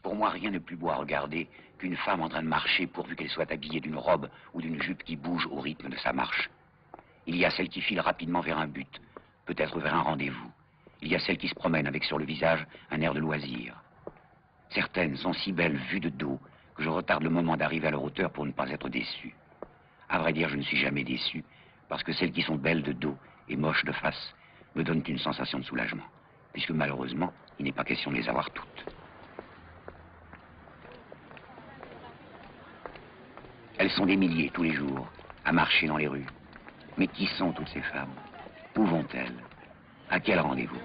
Pour moi, rien n'est plus beau à regarder qu'une femme en train de marcher pourvu qu'elle soit habillée d'une robe ou d'une jupe qui bouge au rythme de sa marche. Il y a celle qui file rapidement vers un but, peut-être vers un rendez-vous. Il y a celle qui se promène avec sur le visage un air de loisir. Certaines sont si belles vues de dos que je retarde le moment d'arriver à leur hauteur pour ne pas être déçu. À vrai dire, je ne suis jamais déçu, parce que celles qui sont belles de dos et moches de face me donnent une sensation de soulagement, puisque malheureusement, il n'est pas question de les avoir toutes. Elles sont des milliers tous les jours, à marcher dans les rues. Mais qui sont toutes ces femmes? Où vont-elles? À quel rendez-vous?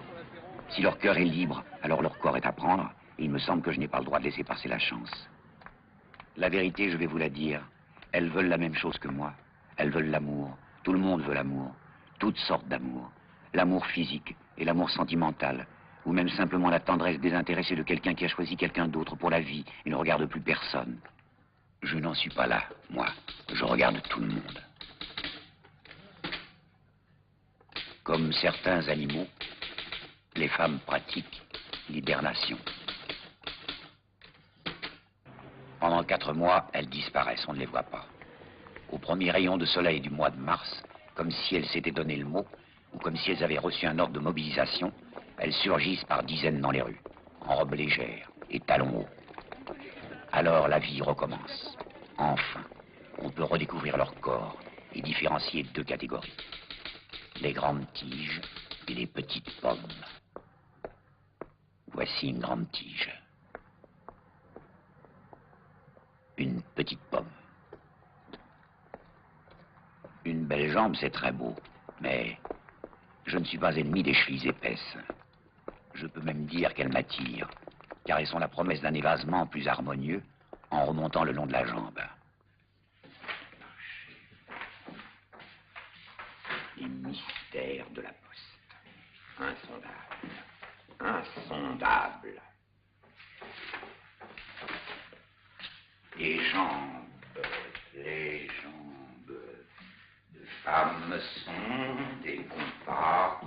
Si leur cœur est libre, alors leur corps est à prendre, et il me semble que je n'ai pas le droit de laisser passer la chance. La vérité, je vais vous la dire, elles veulent la même chose que moi. Elles veulent l'amour. Tout le monde veut l'amour. Toutes sortes d'amour. L'amour physique et l'amour sentimental, ou même simplement la tendresse désintéressée de quelqu'un qui a choisi quelqu'un d'autre pour la vie et ne regarde plus personne. Je n'en suis pas là, moi. Je regarde tout le monde. Comme certains animaux, les femmes pratiquent l'hibernation. Pendant 4 mois, elles disparaissent, on ne les voit pas. Au premier rayon de soleil du mois de mars, comme si elles s'étaient donné le mot, ou comme si elles avaient reçu un ordre de mobilisation, elles surgissent par dizaines dans les rues, en robe légère et talons hauts. Alors la vie recommence. Enfin, on peut redécouvrir leur corps et différencier 2 catégories. Les grandes tiges et les petites pommes. Voici une grande tige. Une petite pomme. Une belle jambe, c'est très beau, mais je ne suis pas ennemi des chevilles épaisses. Je peux même dire qu'elles m'attirent, car elles sont la promesse d'un évasement plus harmonieux en remontant le long de la jambe. Les mystères de la poste. Insondable. Insondable. Les jambes de femmes sont des compas,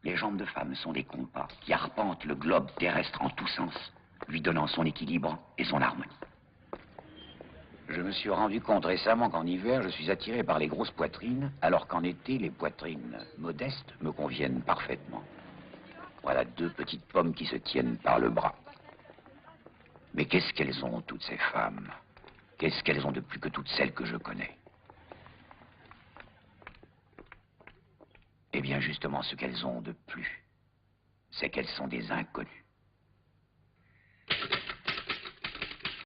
Les jambes de femmes sont des compas qui arpentent le globe terrestre en tous sens, lui donnant son équilibre et son harmonie. Je me suis rendu compte récemment qu'en hiver, je suis attiré par les grosses poitrines, alors qu'en été, les poitrines modestes me conviennent parfaitement. Voilà 2 petites pommes qui se tiennent par le bras. Mais qu'est-ce qu'elles ont, toutes ces femmes? Qu'est-ce qu'elles ont de plus que toutes celles que je connais? Eh bien, justement, ce qu'elles ont de plus, c'est qu'elles sont des inconnues.